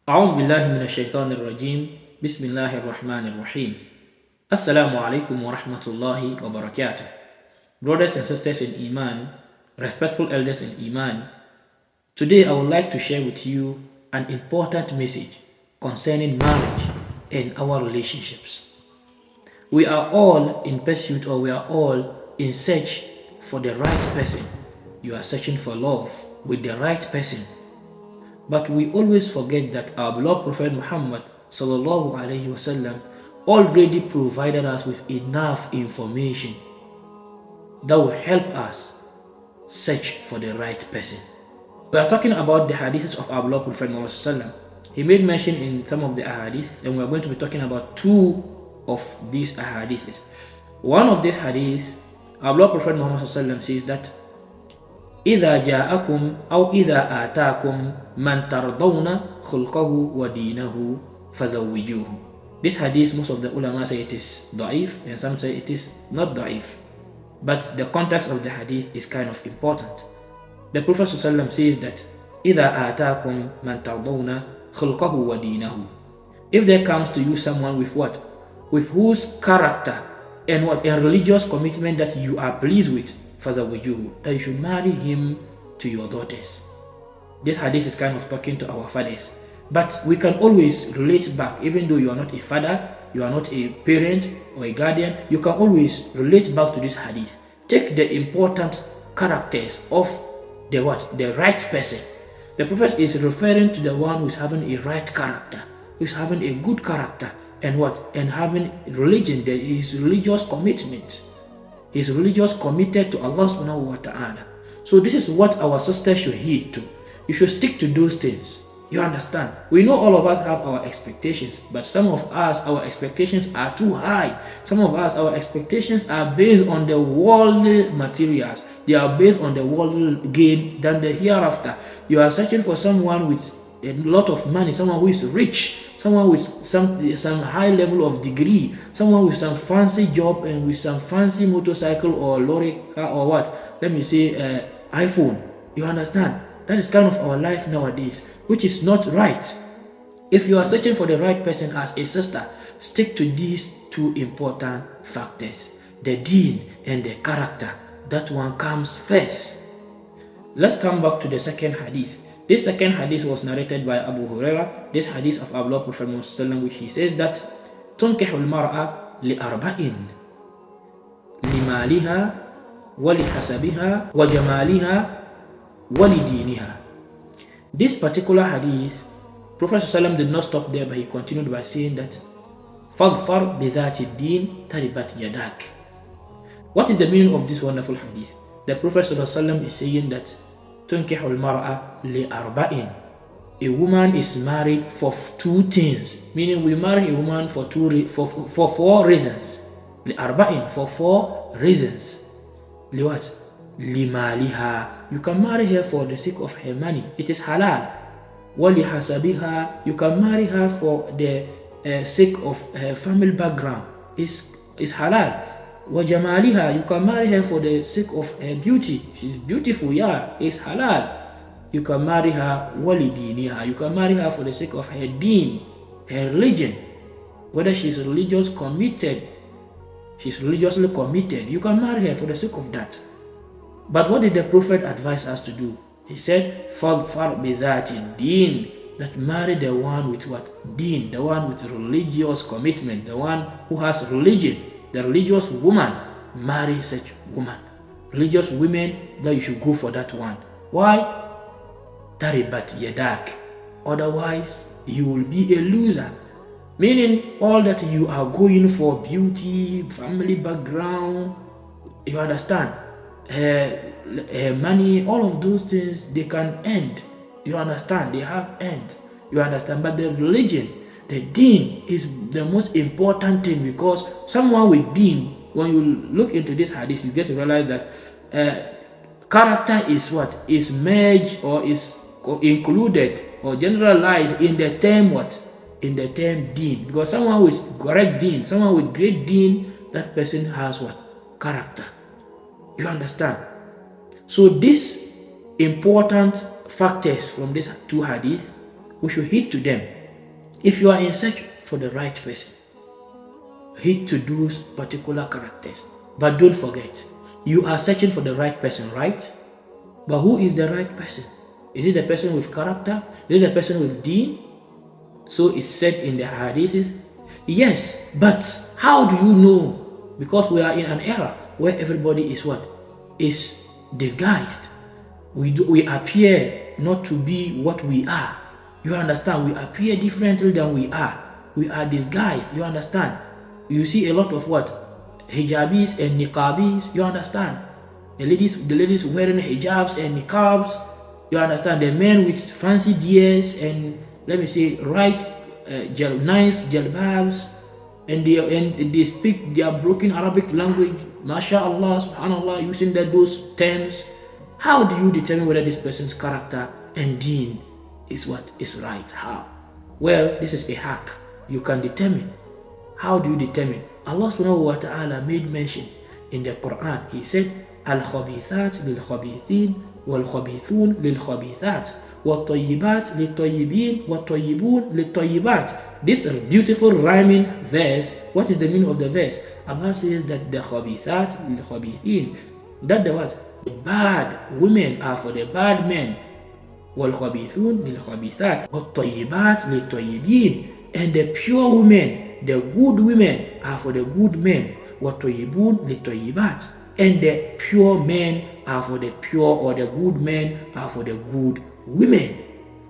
أعوذ بالله من الشيطان الرجيم بسم الله الرحمن الرحيم Assalamu alaikum wa rahmatullahi wa barakatuh. Brothers and sisters in Iman, respectful elders in Iman, today I would like to share with you an important message concerning marriage and our relationships. We are all in pursuit, or we are all in search for the right person. You are searching for love with the right person. But we always forget that our beloved Prophet Muhammad sallallahu alaihi wasallam already provided us with enough information that will help us search for the right person. We are talking about the hadiths of our beloved Prophet Muhammad sallallahu alaihi wasallam. He made mention in some of the ahadiths, and we are going to be talking about two of these ahadiths. One of these hadiths, our beloved Prophet Muhammad sallallahu alaihi wasallam says that إذا جاءكم أو إذا آتاكم من ترضون خلقه ودينه فزوجوه. This hadith, most of the ulama say it is da'if, and some say it is not da'if. But the context of the hadith is kind of important. The Prophet ﷺ says that إذا آتاكم من ترضون خلقه ودينه. If there comes to you someone with what? With whose character and what? A religious commitment that you are pleased with, فَزَوِّجُوهُ, that you should marry him to your daughters. This hadith is kind of talking to our fathers. But we can always relate back, even though you are not a father, you are not a parent or a guardian, you can always relate back to this hadith. Take the important characters of the what? The right person. The Prophet is referring to the one who is having a right character, who is having a good character, and what? And having religion, that is religious commitment. He's religious, committed to Allah subhanahu wa ta'ala. So this is what our sisters should heed to. You should stick to those things. You understand? We know all of us have our expectations, but some of us, our expectations are too high. Some of us, our expectations are based on the worldly materials. They are based on the worldly gain than the hereafter. You are searching for someone with a lot of money, someone who is rich, someone with some high level of degree, someone with some fancy job and with some fancy motorcycle or lorry car or what, let me say iPhone. You understand? That is kind of our life nowadays, which is not right. If you are searching for the right person as a sister, stick to these two important factors: the deen and the character. That one comes first. Let's come back to the second hadith. This second hadith was narrated by Abu Huraira. This hadith of our Lord Prophet Muhammad, which he says that تنكح المرأة لأربع لمالها ولحسبها وجمالها ولدينها. This particular hadith, Prophet ﷺ did not stop there, but he continued by saying that فَاظْفَرْ بِذَاتِ الدِّينِ تَرِبَتْ يَدَاكَ. What is the meaning of this wonderful hadith? The Prophet ﷺ is saying that تنكح المرأة لأربع. A woman is married for two things, meaning we marry a woman for four reasons. لأربع, for four reasons. لwhat? لمالها, you can marry her for the sake of her money, it is halal. ولحسبها, you can marry her for the sake of her family background, is halal. وجمالها, you can marry her for the sake of her beauty, she's beautiful, yeah, it's halal. You can marry her walidiniha, you can marry her for the sake of her deen, her religion, whether she's religious committed, she's religiously committed, you can marry her for the sake of that. But what did the Prophet advise us to do? He said, فَاظْفَرْ بِذَاتِ الدِّينِ, that marry the one with what? Deen, the one with religious commitment, the one who has religion. The religious woman, marry such woman. Religious women, that you should go for that one. Why? Taribat yadak. Otherwise, you will be a loser. Meaning, all that you are going for, beauty, family background, you understand, money, all of those things, they can end. You understand? They have end. You understand? But the religion, the deen, is the most important thing, because someone with deen, when you look into this hadith, you get to realize that character is what? Is merged or is included or generalized in the term what? In the term deen. Because someone with correct deen, someone with great deen, that person has what? Character. You understand? So these important factors from these two hadith We should heed to them. If you are in search for the right person, heed to those particular characters. But don't forget, you are searching for the right person, right? But who is the right person? Is it the person with character? Is it the person with deen? So it's said in the hadiths. Yes, but how do you know? Because we are in an era where everybody is what? Is disguised. We appear not to be what we are. You understand? We appear differently than we are. We are disguised. You understand? You see a lot of what? Hijabis and niqabis. You understand? The ladies wearing hijabs and niqabs. You understand? The men with fancy beards and, let me say, nice jalbabs, and they speak their broken Arabic language, mashallah, subhanallah, using those terms. How do you determine whether this person's character and deen is what is right? How? Well, this is a hack. You can determine. How do you determine? Allah subhanahu wa ta'ala made mention in the Quran. He said, Al-khabithat lil-khabithin wal-khabithun lil-khabithat wat-tayyibat lil-tayyibin wat-tayyibun lil-tayyibat. This is a beautiful rhyming verse. What is the meaning of the verse? Allah says that the khabithat lil-khabithin, that the what? The bad women are for the bad men. Wal-khabithun lil-khabithat wat-tayyibat lil-tayyibin. And the pure women, the good women are for the good men. Wat-tayyibun lil-tayyibat. And the pure men are for the pure, or the good men are for the good women.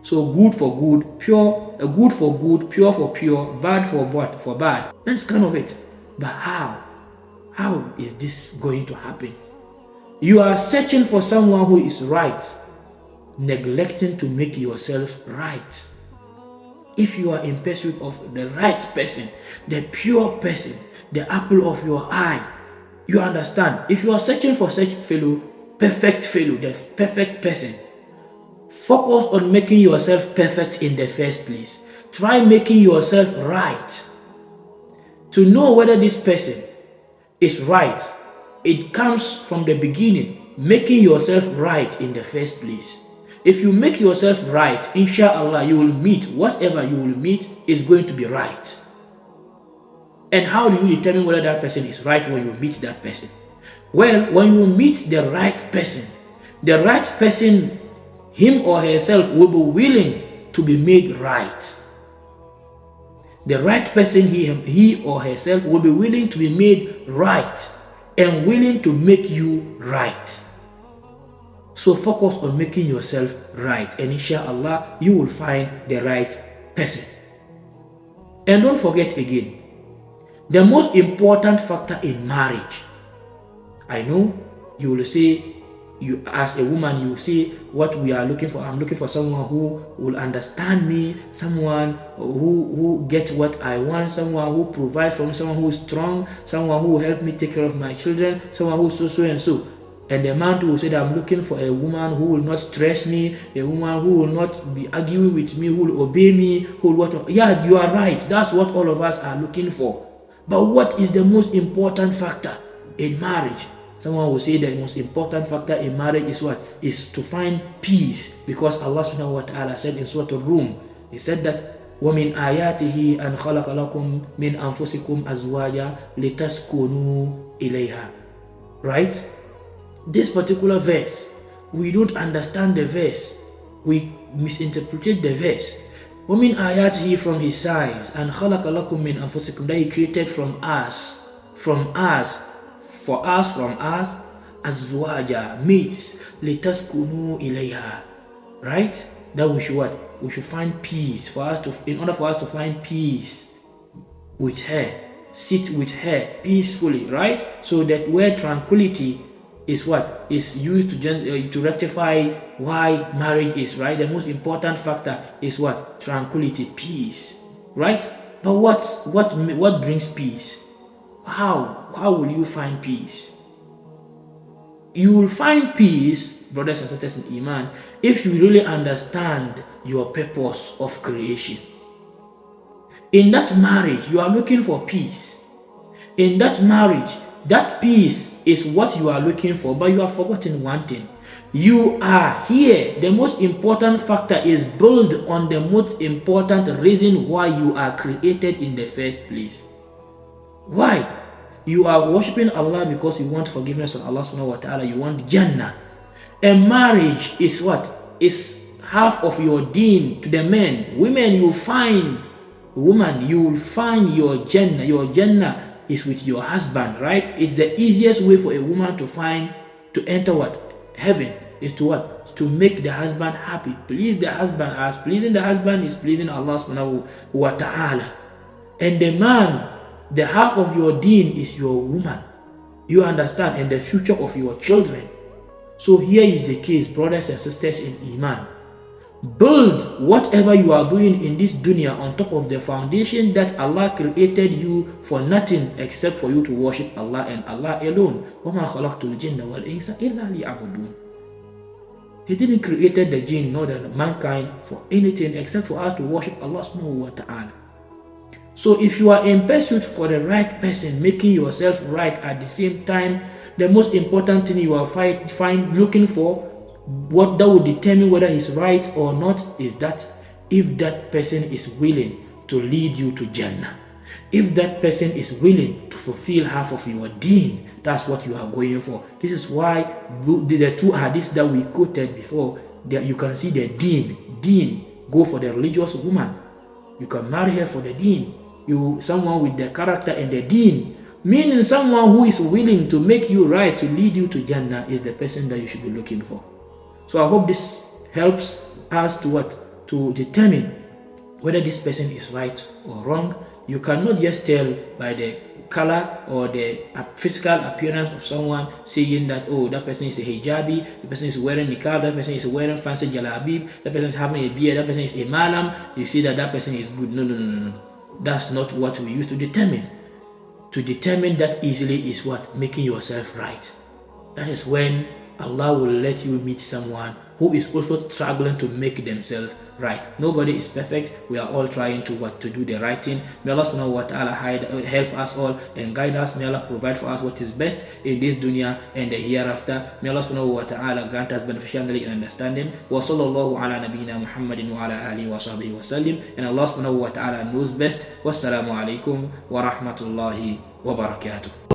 So good for good, pure, good for good, pure for pure, bad for what? For bad. That's kind of it. But how? How is this going to happen? You are searching for someone who is right, neglecting to make yourself right. If you are in pursuit of the right person, the pure person, the apple of your eye, you understand? If you are searching for such perfect fellow, the perfect person, focus on making yourself perfect in the first place. Try making yourself right. To know whether this person is right, it comes from the beginning, making yourself right in the first place. If you make yourself right, inshallah, you will meet whatever you will meet is going to be right. And how do you determine whether that person is right when you meet that person? Well, when you meet the right person, him or herself will be willing to be made right. The right person, he or herself will be willing to be made right and willing to make you right. So focus on making yourself right, and inshallah, you will find the right person. And don't forget again, the most important factor in marriage. I know you will say, you as a woman, you say, what we are looking for, I'm looking for someone who will understand me, someone who gets what I want, someone who provides for me, someone who is strong, someone who will help me take care of my children, someone who so and so. And the man will say that I'm looking for a woman who will not stress me, a woman who will not be arguing with me, who will obey me, who will what? Yeah, you are right. That's what all of us are looking for. But what is the most important factor in marriage? Someone will say the most important factor in marriage is what? Is to find peace. Because Allah subhanahu wa ta'ala said in Surah Al-Rum, He said that وَمِنْ آيَاتِهِ أَنْ خَلَقَ لَكُمْ مِنْ أَنفُسِكُمْ أَزْوَاجًا لِتَسْكُنُوا إِلَيْهَا. Right? This particular verse, we don't understand the verse. We misinterpret the verse. وَمِنْ آيَاتِهِ, from His signs, and خَلَقَ لَكُمْ مِنْ أَنفُسِكُمْ, that He created from us, azwaja, mates, لِتَسْكُنُوا إِلَيْهَا. Right? That we should what? We should find peace. In order for us to find peace with her, sit with her peacefully, right? So that where tranquility is what is used to rectify why marriage is right. The most important factor is what? Tranquility, peace, right? But what brings peace? How will you find peace? You will find peace, brothers and sisters in Iman, if you really understand your purpose of creation. In that marriage, you are looking for peace. In that marriage, that peace is what you are looking for, but you have forgotten one thing. You are here. The most important factor is built on the most important reason why you are created in the first place. Why? You are worshiping Allah because you want forgiveness from Allah subhanahu wa ta'ala. You want Jannah. And marriage is what? Is half of your deen to the men. Women, you find woman, you will find your Jannah. Your Jannah is with your husband, right? It's the easiest way for a woman to find, to enter what? Heaven. Is to what? To make the husband happy. Please the husband. As pleasing the husband is pleasing Allah subhanahu wa ta'ala. And the man, the half of your deen is your woman. You understand? And the future of your children. So here is the case, brothers and sisters in Iman. Build whatever you are doing in this dunya on top of the foundation that Allah created you for nothing except for you to worship Allah and Allah alone. وَمَا خَلَقْتُ الْجِنَّ وَالْإِنسَ إِلَّا لِيَعْبُدُونَ. He didn't create the jinn nor the mankind for anything except for us to worship Allah subhanahu wa ta'ala. So if you are in pursuit for the right person, making yourself right at the same time, the most important thing you are looking for, what that will determine whether he's right or not, is that if that person is willing to lead you to Jannah. If that person is willing to fulfill half of your deen, that's what you are going for. This is why the two hadiths that we quoted before, that you can see the deen, go for the religious woman. You can marry her for the deen. Someone with the character and the deen, meaning someone who is willing to make you right, to lead you to Jannah, is the person that you should be looking for. So I hope this helps us to what? To determine whether this person is right or wrong. You cannot just tell by the color or the physical appearance of someone, saying that, oh, that person is a hijabi, the person is wearing niqab, that person is wearing fancy jalabib, that person is having a beard, that person is a malam. You see that person is good. No. That's not what we used to determine. To determine that easily is what? Making yourself right. That is when Allah will let you meet someone who is also struggling to make themselves right. Nobody is perfect. We are all trying to do the right thing. May Allah subhanahu wa ta'ala help us all and guide us. May Allah provide for us what is best in this dunya and the hereafter. May Allah subhanahu wa ta'ala grant us beneficial knowledge and understanding. Wa sallallahu ala nabiyyina Muhammadin wa ala alihi wa sahbihi wa sallim. And Allah subhanahu wa ta'ala knows best. Wassalamu alaikum wa rahmatullahi wa barakatuh.